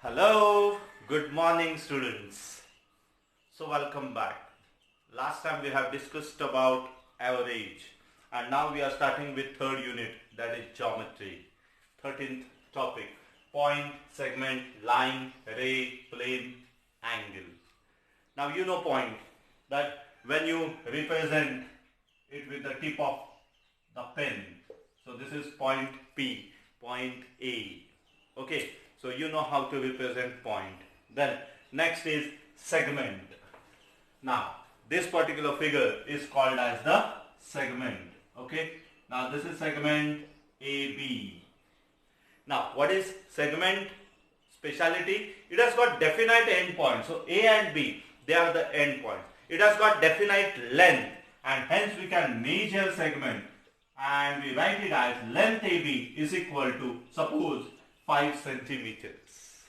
Hello, good morning students. So welcome back. Last time we have discussed about average and now we are starting with third unit, that is geometry. 13th topic, point, segment, line, ray, plane, angle. Now you know point, that when you represent it with the tip of the pen. So this is point P, point A. Okay. So you know how to represent point. Then next is segment. Now this particular figure is called as the segment. Okay. Now this is segment AB. Now what is segment speciality? It has got definite end points. So A and B, they are the end points. It has got definite length and hence we can measure segment and we write it as length AB is equal to, suppose, 5 centimeters.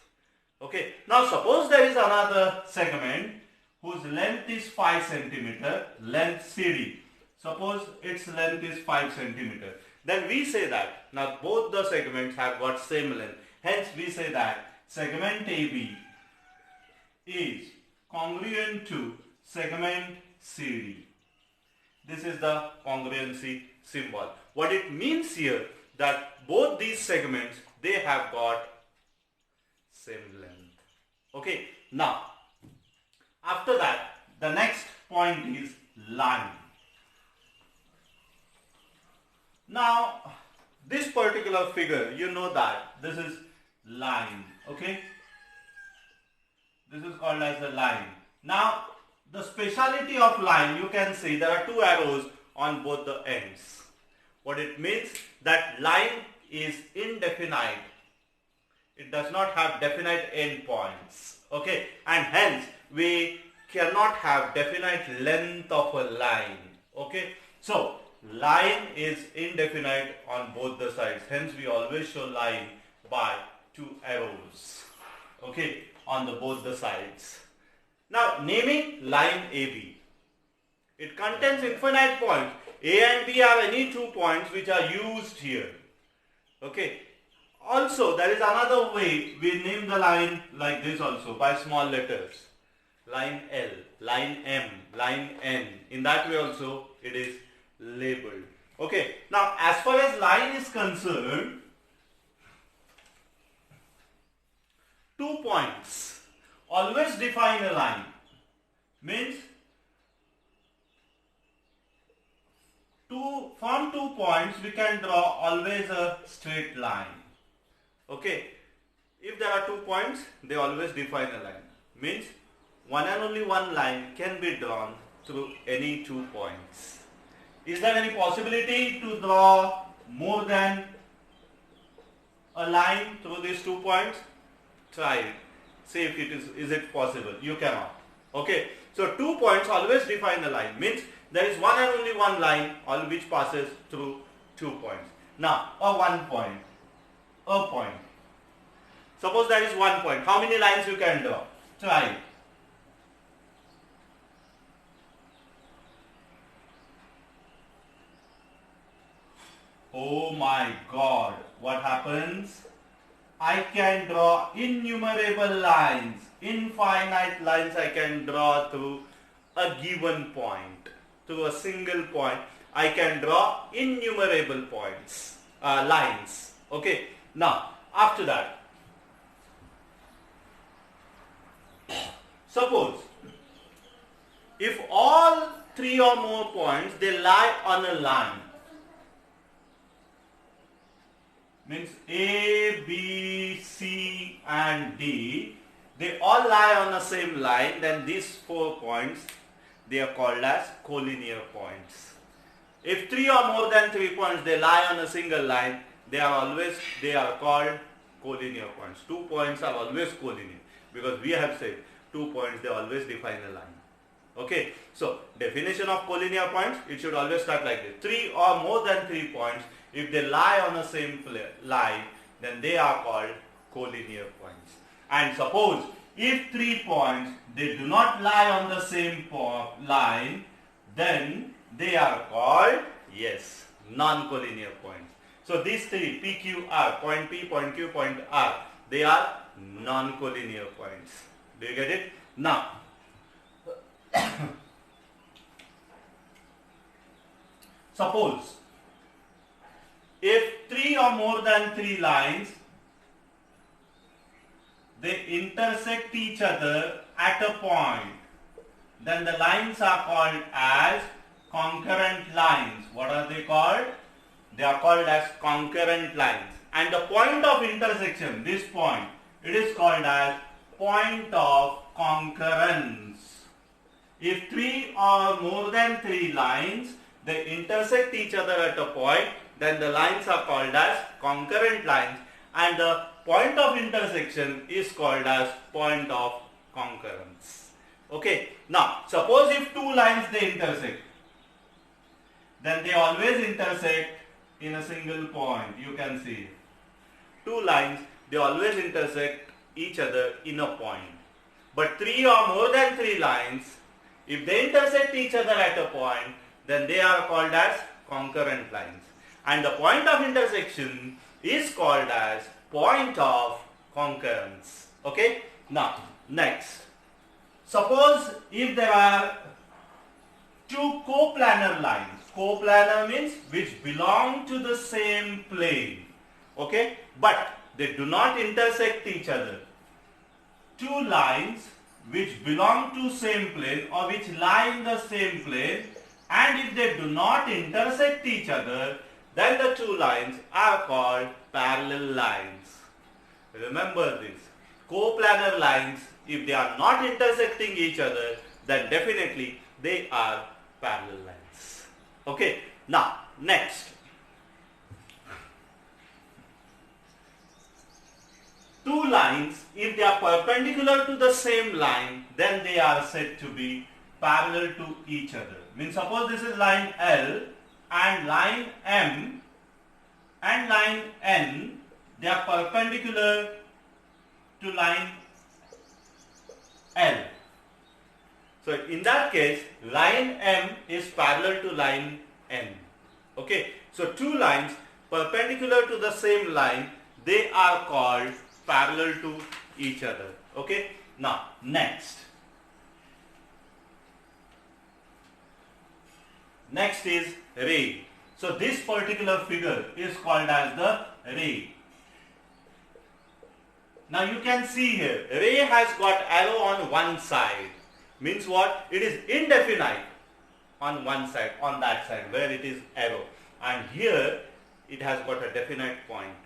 Okay. Now suppose there is another segment whose length is 5 centimeter, length CD. Suppose its length is 5 centimeter. Then we say that now both the segments have got same length. Hence we say that segment AB is congruent to segment CD. This is the congruency symbol. What it means here, that both these segments, they have got same length. Okay. Now after that the next point is line. Now this particular figure, you know that this is line. Okay. This is called as a line. Now the speciality of line, you can see there are two arrows on both the ends. What it means, that line is indefinite. It does not have definite end points. Okay. And hence we cannot have definite length of a line. Okay. So line is indefinite on both the sides. Hence we always show line by two arrows. Okay. On both the sides. Now naming line AB. It contains infinite points. A and B are any 2 points which are used here. Okay. Also there is another way we name the line like this also, by small letters. Line L, line M, line N. In that way also it is labeled. Okay. Now as far as line is concerned, 2 points always define a line. Means from 2 points we can draw always a straight line. Okay. If there are 2 points, they always define a line. Means one and only one line can be drawn through any 2 points. Is there any possibility to draw more than a line through these 2 points? Try it. See if it is it possible. You cannot. Okay. So 2 points always define a line. Means there is one and only one line all which passes through 2 points. Now a 1 point. A point. Suppose there is 1 point. How many lines you can draw? Try it. Oh my God. What happens? I can draw innumerable lines. Infinite lines I can draw through a given point. Through a single point I can draw innumerable points, lines. Okay. Now after that, suppose if all 3 or more points they lie on a line, means A, B, C and D, they all lie on the same line, then these 4 points, they are called as collinear points. If 3 or more than 3 points they lie on a single line, they are called collinear points. 2 points are always collinear because we have said 2 points they always define a line. Okay. So definition of collinear points, it should always start like this. 3 or more than 3 points, if they lie on the same line, then they are called collinear points. And suppose if 3 points they do not lie on the same line, then they are called, yes, non-collinear points. So these three, P, Q, R, point P, point Q, point R, They are non-collinear points. Do you get it? Now, suppose if 3 or more than 3 lines, they intersect each other at a point, then the lines are called as concurrent lines. What are they called? They are called as concurrent lines. And the point of intersection, this point, it is called as point of concurrence. If 3 or more than 3 lines, they intersect each other at a point, then the lines are called as concurrent lines, and the point of intersection is called as point of concurrence. Okay. Now, suppose if 2 lines they intersect, then they always intersect in a single point. You can see 2 lines, they always intersect each other in a point. But 3 or more than 3 lines, if they intersect each other at a point, then they are called as concurrent lines. And the point of intersection is called as point of concurrence. Okay. Now, next. Suppose if there are 2 coplanar lines. Coplanar means which belong to the same plane. Okay. But they do not intersect each other. 2 lines which belong to same plane or which lie in the same plane, and if they do not intersect each other, then the 2 lines are called parallel lines. Remember this. Coplanar lines, if they are not intersecting each other, then definitely they are parallel lines. Okay. Now, next. 2 lines, if they are perpendicular to the same line, then they are said to be parallel to each other. Means suppose this is line L and line M and line N, they are perpendicular to line L. So in that case, line M is parallel to line N. Okay. So 2 lines perpendicular to the same line, they are called parallel to each other. Okay. Now, next. Next is ray. So this particular figure is called as the ray. Now you can see here, ray has got arrow on one side. Means what? It is indefinite on one side, on that side where it is arrow. And here it has got a definite point.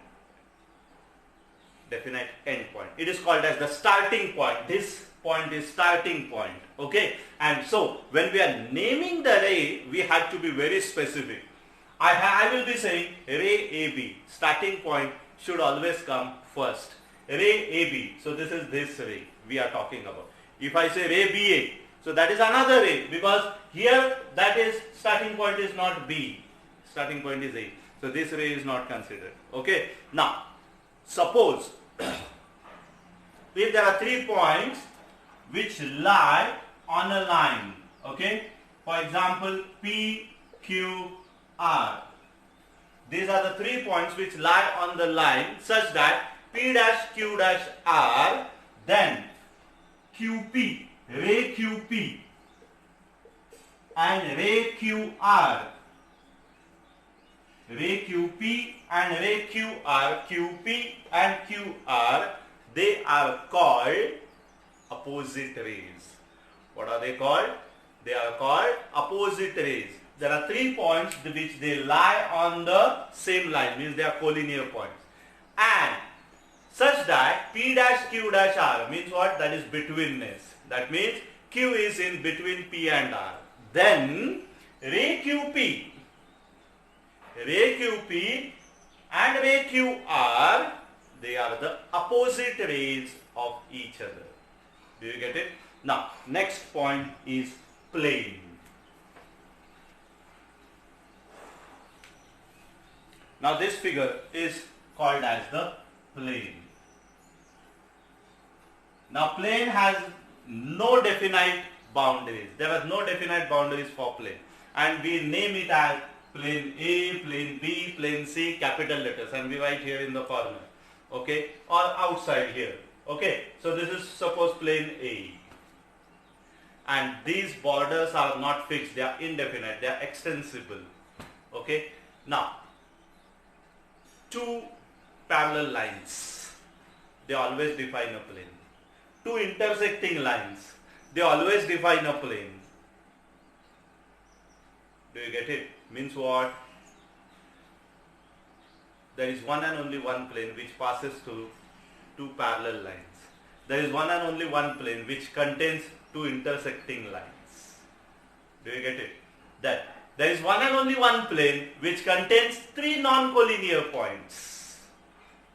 Definite end point. It is called as the starting point. This point is starting point. Okay. And so when we are naming the ray, we have to be very specific. I will be saying ray AB. Starting point should always come first. Ray AB. So this is this ray we are talking about. If I say ray BA, so that is another ray, because here that is starting point is not B. Starting point is A. So this ray is not considered. Okay. Now, suppose if there are 3 points which lie on a line, okay, for example P, Q, R. These are the 3 points which lie on the line such that P dash Q dash R, then QP, ray QP and ray QR, ray QP and ray QR, QP and QR, they are called opposite rays. What are they called? They are called opposite rays. There are 3 points which they lie on the same line, means they are collinear points. And such that P dash Q dash R means what? That is betweenness. That means Q is in between P and R. Then ray QP and ray QR, they are the opposite rays of each other. Do you get it? Now, next point is plane. Now this figure is called as the plane. Now plane has no definite boundaries. There are no definite boundaries for plane. And we name it as plane A, plane B, plane C, capital letters, and we write here in the corner. okay, or outside here. Okay, so this is suppose plane A, and these borders are not fixed, they are indefinite, they are extensible. Okay, now two parallel lines, they always define a plane. Two intersecting lines, they always define a plane. Do you get it? Means what? There is one and only one plane which passes through two parallel lines. There is one and only one plane which contains two intersecting lines. Do you get it? That there is one and only one plane which contains three non-collinear points.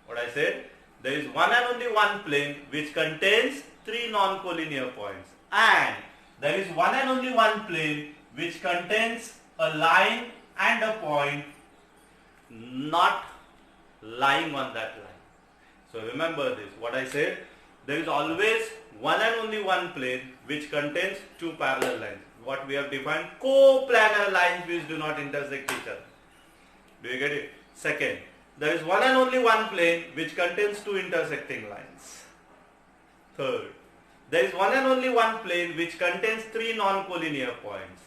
What I said? There is one and only one plane which contains three non-collinear points, and there is one and only one plane which contains a line and a point not lying on that line. So remember this, what I said, there is always one and only one plane which contains two parallel lines. What we have defined, coplanar lines which do not intersect each other. Do you get it? Second, there is one and only one plane which contains two intersecting lines. Third, there is one and only one plane which contains three non-collinear points.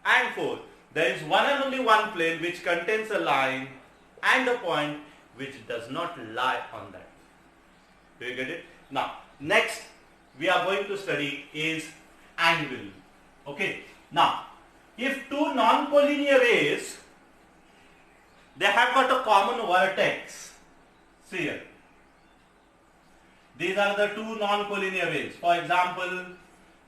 And fourth, there is one and only one plane which contains a line and a point which does not lie on that. Do you get it? Now, next we are going to study is angle. Okay. Now, if two non-collinear rays, they have got a common vertex. See here. These are the two non-collinear rays. For example,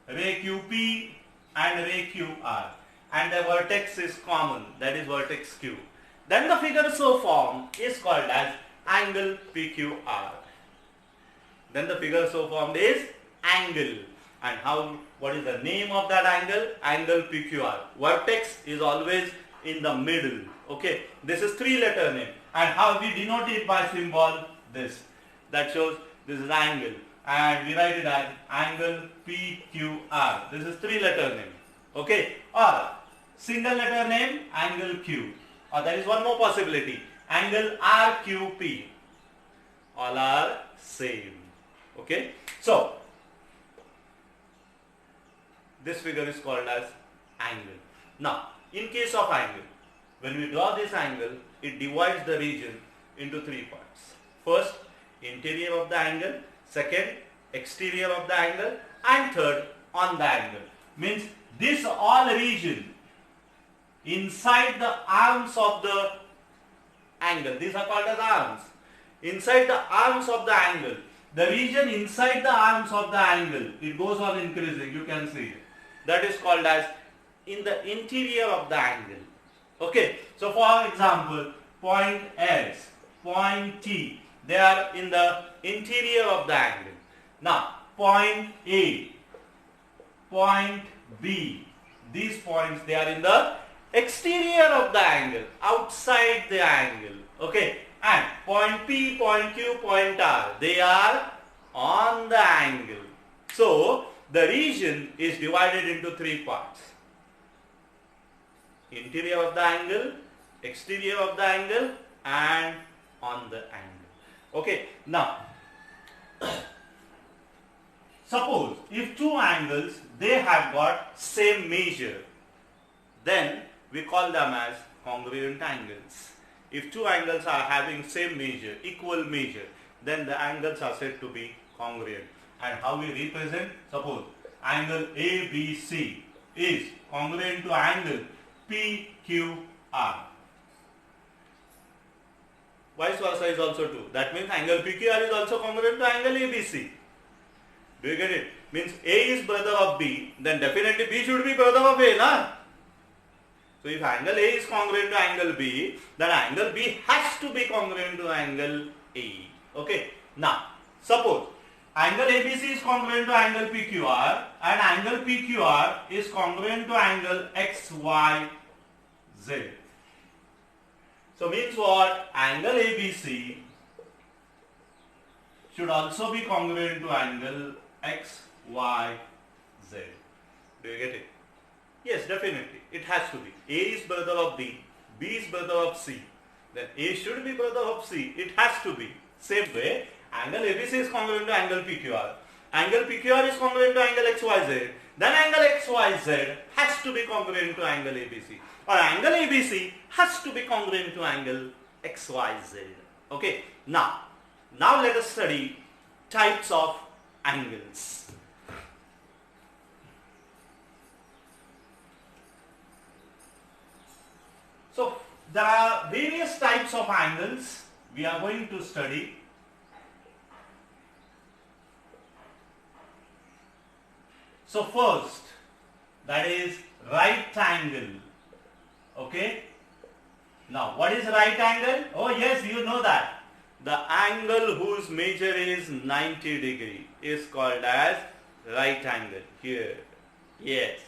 ray QP and ray QR. And the vertex is common, that is vertex Q. Then the figure so formed is called as angle PQR. Then the figure so formed is angle. And what is the name of that angle? Angle PQR. Vertex is always in the middle. Okay, this is three-letter name. And how we denote it by symbol this. That shows this is angle. And we write it as angle PQR. This is three-letter name. Okay, or single letter name angle Q. Or there is one more possibility, angle RQP. All are same. Okay, so this figure is called as angle. Now, in case of angle, when we draw this angle, it divides the region into three parts. First, interior of the angle. Second, exterior of the angle. And third, on the angle. Means this all region inside the arms of the angle, these are called as arms. Inside the arms of the angle, the region inside the arms of the angle, it goes on increasing, you can see it. That is called as in the interior of the angle. Okay, so for example, point S, point T, they are in the interior of the angle. Now, point A, point B, these points, they are in the exterior of the angle, outside the angle. Okay, and point P, point Q, point R, they are on the angle. So, the region is divided into three parts. Interior of the angle, exterior of the angle, and on the angle. Okay, now, suppose if two angles, they have got same measure, then we call them as congruent angles. If two angles are having same measure, equal measure, then the angles are said to be congruent. And how we represent? Suppose angle ABC is congruent to angle PQR. Vice versa is also true. That means angle PQR is also congruent to angle ABC. Do you get it? Means A is brother of B, then definitely B should be brother of A, na? So if angle A is congruent to angle B, then angle B has to be congruent to angle A. Okay. Now, suppose angle ABC is congruent to angle PQR and angle PQR is congruent to angle XYZ. So means what? Angle ABC should also be congruent to angle XYZ. Do you get it? Yes, definitely. It has to be. A is brother of B, B is brother of C. Then A should be brother of C. It has to be. Same way, angle ABC is congruent to angle PQR. Angle PQR is congruent to angle XYZ. Then angle XYZ has to be congruent to angle ABC. Or angle ABC has to be congruent to angle XYZ. Okay. Now let us study types of angles. So there are various types of angles we are going to study. So first, that is right angle. Okay. Now what is right angle? Oh yes, you know that. The angle whose measure is 90 degree is called as right angle. Here. Yes.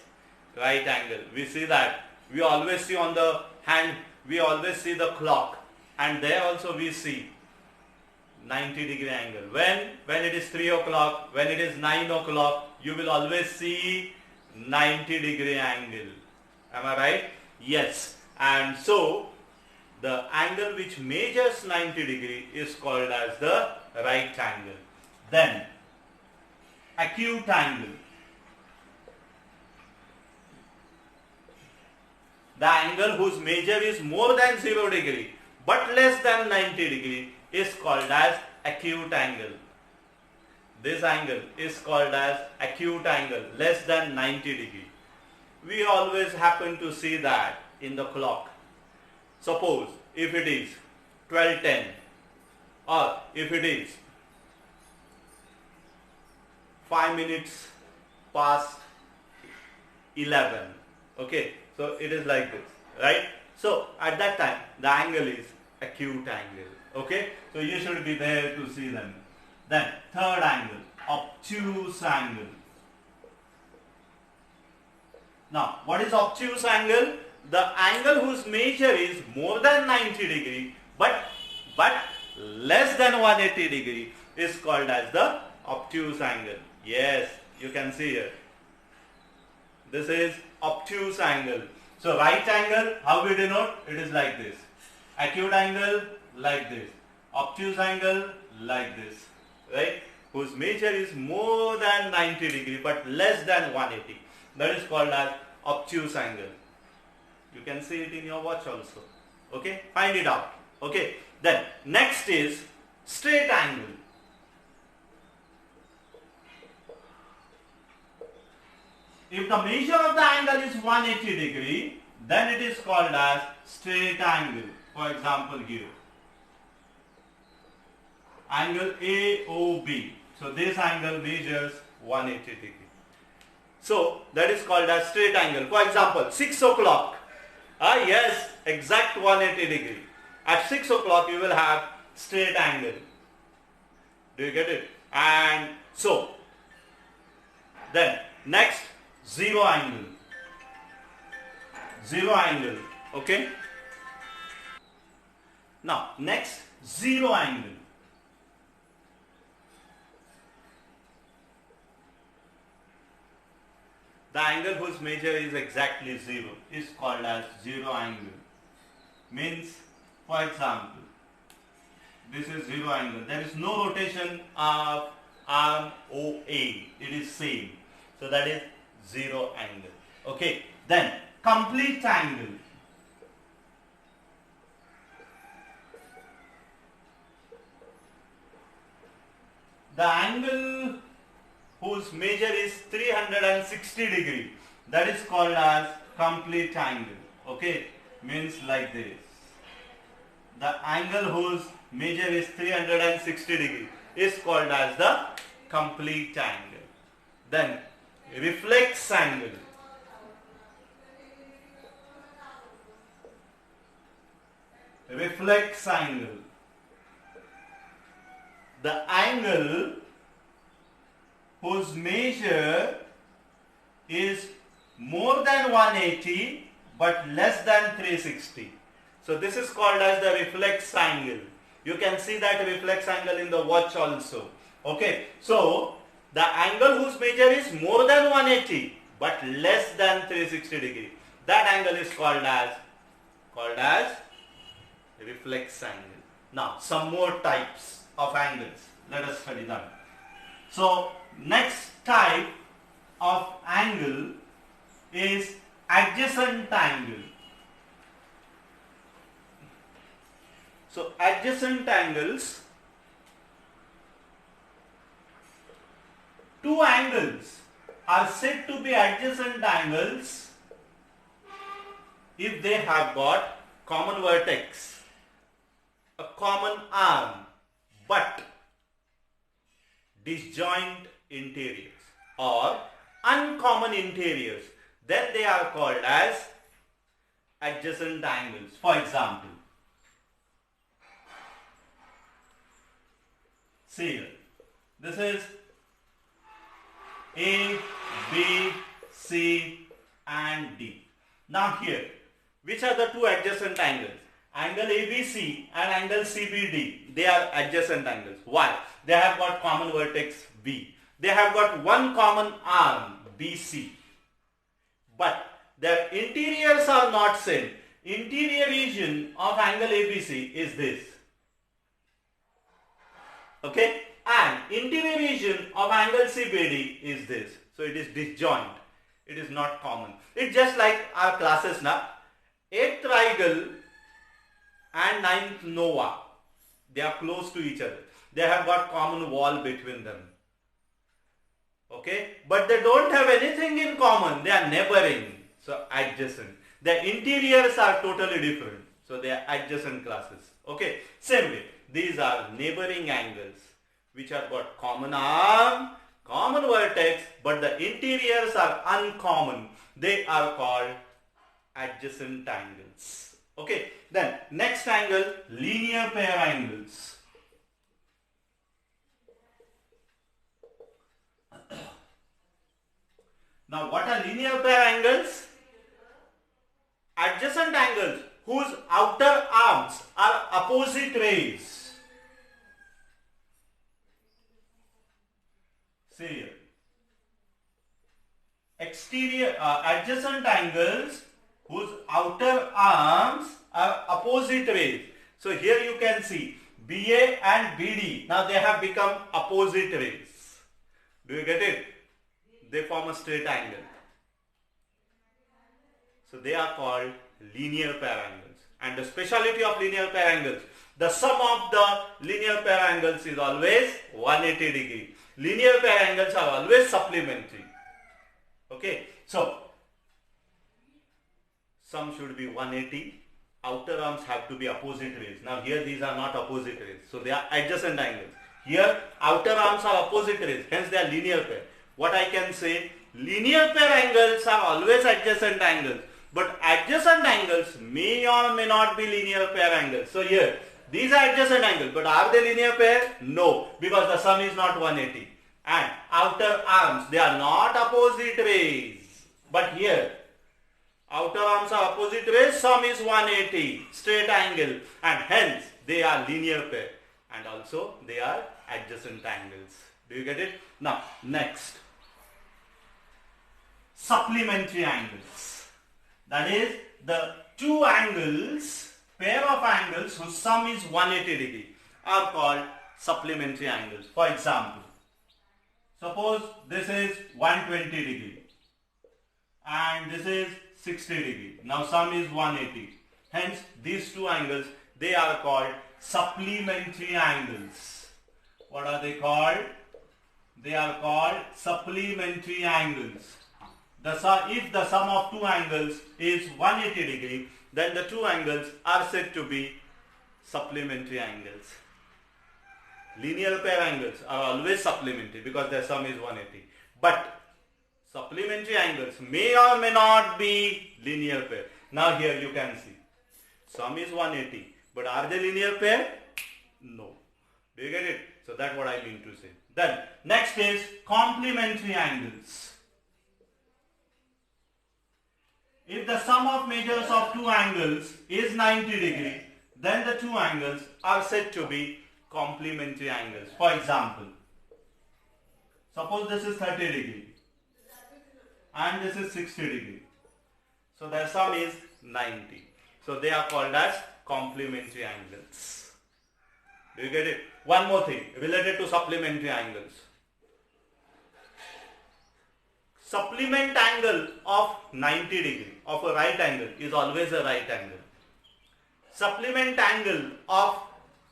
Right angle. We see that. We always see on the hand, we always see the clock, and there also we see 90 degree angle. When it is 3 o'clock, when it is 9 o'clock, you will always see 90 degree angle. Am I right? Yes. And so the angle which measures 90 degree is called as the right angle. Then acute angle. The angle whose measure is more than 0 degree but less than 90 degree is called as acute angle. This angle is called as acute angle, less than 90 degree. We always happen to see that in the clock. Suppose if it is 12:10 or if it is 5 minutes past 11. Okay, so it is like this, right? So at that time the angle is acute angle. Okay, so you should be there to see them. Then third angle, obtuse angle. Now what is obtuse angle? The angle whose measure is more than 90 degree but less than 180 degree is called as the obtuse angle. Yes, you can see here. This is obtuse angle. So right angle, how we denote? It is like this. Acute angle like this. Obtuse angle like this. Right? Whose measure is more than 90 degree but less than 180. That is called as obtuse angle. You can see it in your watch also. Okay? Find it out. Okay? Then next is straight angle. If the measure of the angle is 180 degree, then it is called as straight angle. For example here. Angle AOB. So this angle measures 180 degree. So that is called as straight angle. For example, 6 o'clock. Yes, exact 180 degree. At 6 o'clock you will have straight angle. Do you get it? And so, then next, zero angle. Zero angle. Okay? Now, next, zero angle. The angle whose measure is exactly 0 is called as zero angle. Means, for example, this is zero angle. There is no rotation of arm OA. It is same. So that is zero angle. Okay. Then complete angle. The angle whose measure is 360 degree, that is called as complete angle. Okay, means like this. The angle whose measure is 360 degree is called as the complete angle. Then reflex angle. Reflex angle. The angle whose measure is more than 180 but less than 360. So this is called as the reflex angle. You can see that reflex angle in the watch also. Okay. So the angle whose measure is more than 180 but less than 360 degree. That angle is called as reflex angle. Now some more types. of angles. Let us study that. So next type of angle is adjacent angle. So adjacent angles, two angles are said to be adjacent angles if they have got common vertex, a common arm, but disjoint interiors or uncommon interiors, then they are called as adjacent angles. For example, see here, this is A, B, C and D. Now here, which are the two adjacent angles? Angle ABC and angle CBD. They are adjacent angles. Why? They have got common vertex B. They have got one common arm BC. But their interiors are not same. Interior region of angle ABC is this. Okay? And interior region of angle CBD is this. So it is disjoint. It is not common. It's just like our classes now. 8th triangle and 9th nova. They are close to each other. They have got common wall between them. Okay? But they don't have anything in common. They are neighboring. So adjacent. Their interiors are totally different. So they are adjacent classes. Okay? Same way. These are neighboring angles which have got common arm, common vertex, but the interiors are uncommon. They are called adjacent angles. Okay? Then next angle, linear pair angles. Now what are linear pair angles? Adjacent angles whose outer arms are opposite rays. See here. Adjacent angles whose outer arms are opposite rays. So here you can see BA and BD. Now they have become opposite rays. Do you get it? They form a straight angle. So they are called linear pair angles. And the speciality of linear pair angles, the sum of the linear pair angles is always 180 degree. Linear pair angles are always supplementary. Okay, so sum should be 180. Outer arms have to be opposite rays. Now here these are not opposite rays. So they are adjacent angles. Here outer arms are opposite rays. Hence they are linear pair. What I can say, linear pair angles are always adjacent angles. But adjacent angles may or may not be linear pair angles. So here, these are adjacent angles, but are they linear pair? No, because the sum is not 180. And outer arms, they are not opposite rays. But here, outer arms are opposite rays, sum is 180, straight angle. And hence, they are linear pair. And also, they are adjacent angles. Do you get it? Now, next. Supplementary angles. That is the two angles, pair of angles whose sum is 180 degree are called supplementary angles. For example, suppose this is 120 degree and this is 60 degree. Now sum is 180. Hence these two angles, they are called supplementary angles. What are they called? They are called supplementary angles. If the sum of two angles is 180 degree, then the two angles are said to be supplementary angles. Linear pair angles are always supplementary because their sum is 180. But supplementary angles may or may not be linear pair. Now here you can see sum is 180, but are they linear pair? No. Do you get it? So that's what I mean to say. Then next is complementary angles. If the sum of measures of two angles is 90 degree, then the two angles are said to be complementary angles. For example, suppose this is 30 degree and this is 60 degree. So their sum is 90. So they are called as complementary angles. Do you get it? One more thing related to supplementary angles. Supplement angle of 90 degree of a right angle is always a right angle. Supplement angle of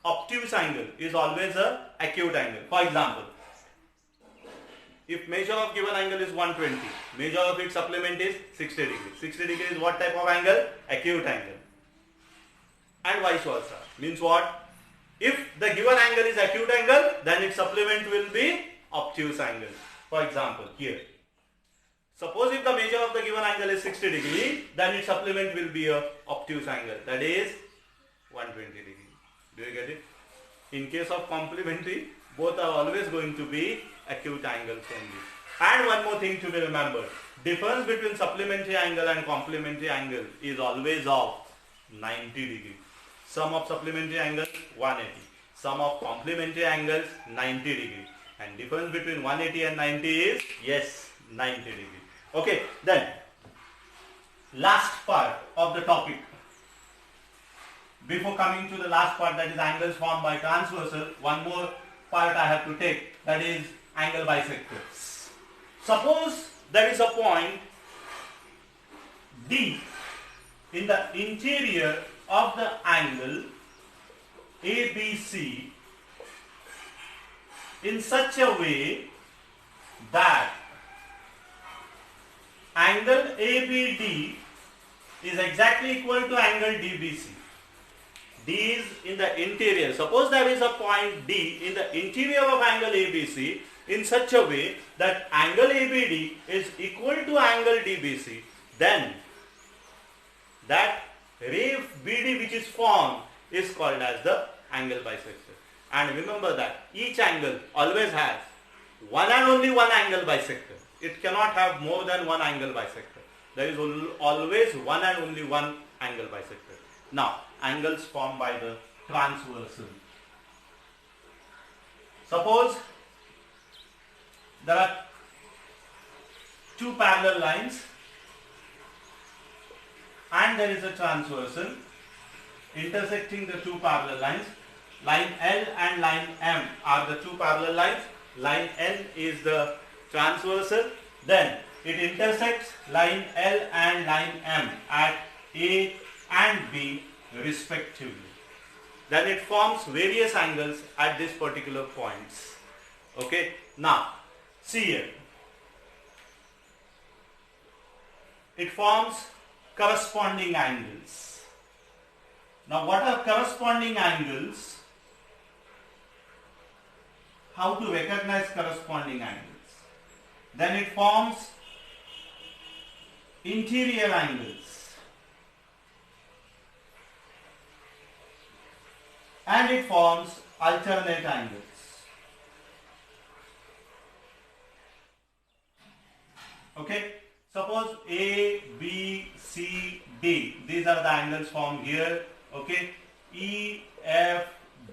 obtuse angle is always a acute angle. For example, if measure of given angle is 120, measure of its supplement is 60 degree. 60 degree is what type of angle? Acute angle. And vice versa. Means what? If the given angle is acute angle, then its supplement will be obtuse angle. For example, here. Suppose if the measure of the given angle is 60 degree, then its supplement will be a obtuse angle. That is 120 degree. Do you get it? In case of complementary, both are always going to be acute angles only. And one more thing to be remembered. Difference between supplementary angle and complementary angle is always of 90 degree. Sum of supplementary angles 180. Sum of complementary angles 90 degree. And difference between 180 and 90 is, yes, 90 degree. Okay, then last part of the topic. Before coming to the last part, that is angles formed by transversal, one more part I have to take, that is angle bisectors. Suppose there is a point D in the interior of the angle ABC in such a way that angle ABD is exactly equal to angle DBC. D is in the interior. Suppose there is a point D in the interior of angle ABC in such a way that angle ABD is equal to angle DBC, then that ray BD which is formed is called as the angle bisector. And remember that each angle always has one and only one angle bisector. It cannot have more than one angle bisector. There is always one and only one angle bisector. Now, angles formed by the transversal. Suppose there are two parallel lines and there is a transversal intersecting the two parallel lines. Line L and line M are the two parallel lines. Line N is the transversal. Then it intersects line L and line M at A and B respectively. Then it forms various angles at these particular points. Okay. Now, see here. It forms corresponding angles. Now, what are corresponding angles? How to recognize corresponding angles? Then it forms interior angles. And it forms alternate angles. Okay. Suppose A, B, C, D. These are the angles formed here. Okay. E, F,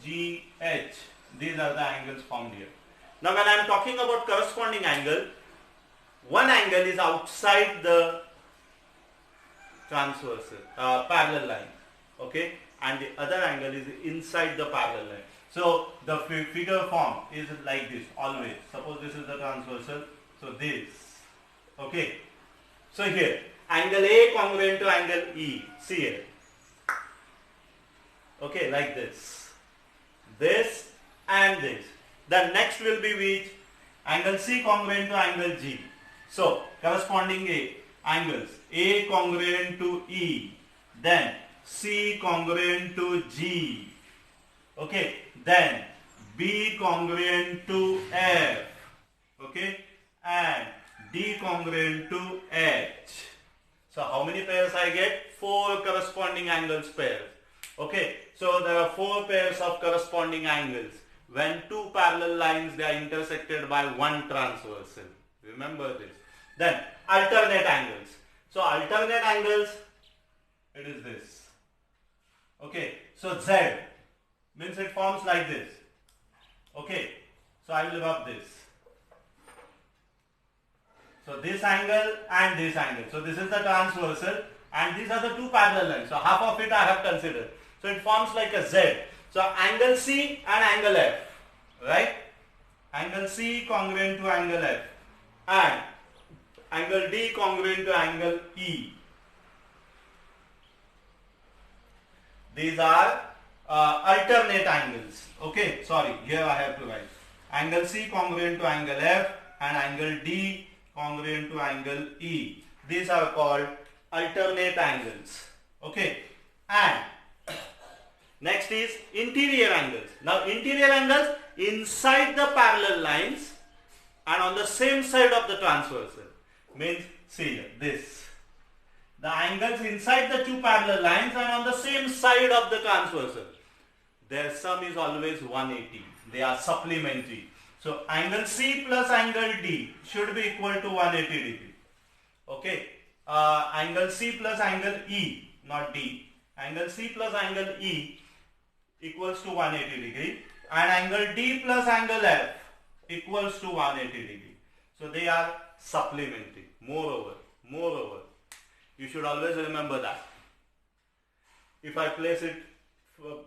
G, H. These are the angles formed here. Now when I am talking about corresponding angle, one angle is outside the transversal, parallel line. Okay. And the other angle is inside the parallel line. So the figure form is like this always. Suppose this is the transversal. So this. Okay. So here, angle A congruent to angle E. See here. Okay, like this. This and this. The next will be which? Angle C congruent to angle G. So, corresponding angles. A congruent to E. Then C congruent to G. Okay. Then B congruent to F. Okay. And D congruent to H. So how many pairs I get? 4 corresponding angles pairs. Okay. So there are 4 pairs of corresponding angles when two parallel lines they are intersected by one transversal. Remember this. Then alternate angles. So alternate angles, it is this. Okay. So Z means it forms like this. Okay. So I will rub this. So this angle and this angle. So this is the transversal and these are the two parallel lines. So half of it I have considered. So it forms like a Z. So angle C and angle F, right? Angle C congruent to angle F and angle D congruent to angle E. These are alternate angles. Okay, sorry, here I have to write angle C congruent to angle F and angle D congruent to angle E. These are called alternate angles. Okay, and next is interior angles. Now interior angles inside the parallel lines and on the same side of the transversal. Means, see here, this. The angles inside the two parallel lines and on the same side of the transversal. Their sum is always 180. They are supplementary. So angle C plus angle D should be equal to 180 degree. Okay. Angle C plus angle E, not D. Angle C plus angle E equals to 180 degree. And angle D plus angle F equals to 180 degree. So they are supplementary. Moreover, you should always remember that. If I place it,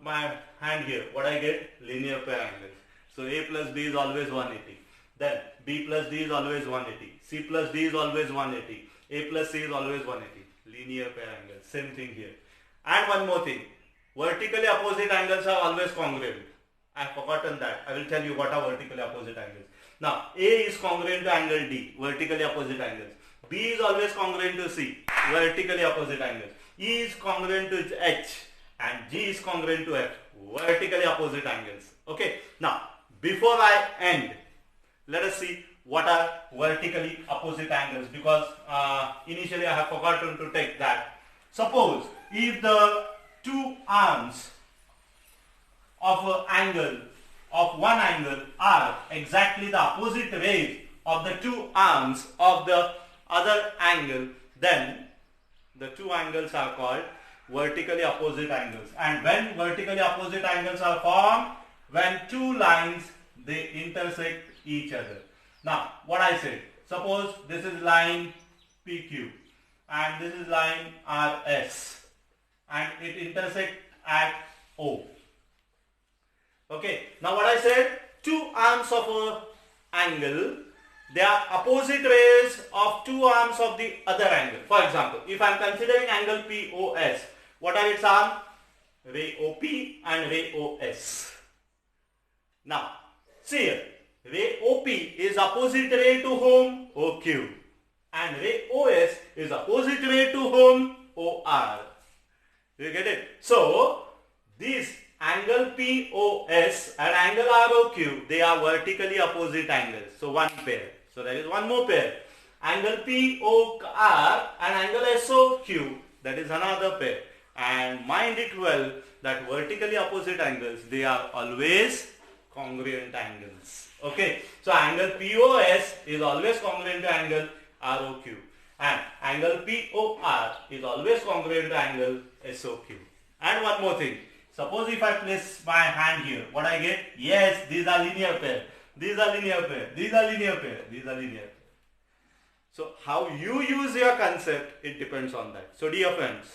my hand here, what I get? Linear pair angles. So A plus B is always 180. Then B plus D is always 180. C plus D is always 180. A plus C is always 180. Linear pair angles. Same thing here. And one more thing. Vertically opposite angles are always congruent. I have forgotten that. I will tell you what are vertically opposite angles. Now, A is congruent to angle D, vertically opposite angles. B is always congruent to C, vertically opposite angles. E is congruent to H and G is congruent to F, vertically opposite angles. Okay. Now, before I end, let us see what are vertically opposite angles, because initially I have forgotten to take that. Suppose if the two arms of one angle are exactly the opposite rays of the two arms of the other angle, then the two angles are called vertically opposite angles. And when vertically opposite angles are formed, when two lines they intersect each other. Now what I said, suppose this is line PQ and this is line RS and it intersects at O. Okay, now what I said, two arms of an angle, they are opposite rays of two arms of the other angle. For example, if I am considering angle POS, what are its arms? Ray OP and ray OS. Now, see here, ray OP is opposite ray to whom? OQ. And ray OS is opposite ray to whom? OR. You get it? So, these angle POS and angle ROQ, they are vertically opposite angles. So one pair. So there is one more pair. Angle POR and angle SOQ, that is another pair. And mind it well that vertically opposite angles, they are always congruent angles. Okay. So angle POS is always congruent to angle ROQ. And angle POR is always congruent to angle SOQ. And one more thing. Suppose if I place my hand here, what I get? Yes, these are linear pair. These are linear pair. These are linear pair. These are linear pair. So how you use your concept, it depends on that. So dear friends,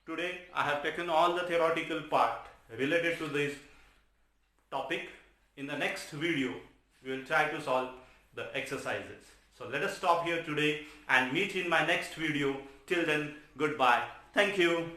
today I have taken all the theoretical part related to this topic. In the next video, we will try to solve the exercises. So let us stop here today and meet in my next video. Till then, goodbye. Thank you.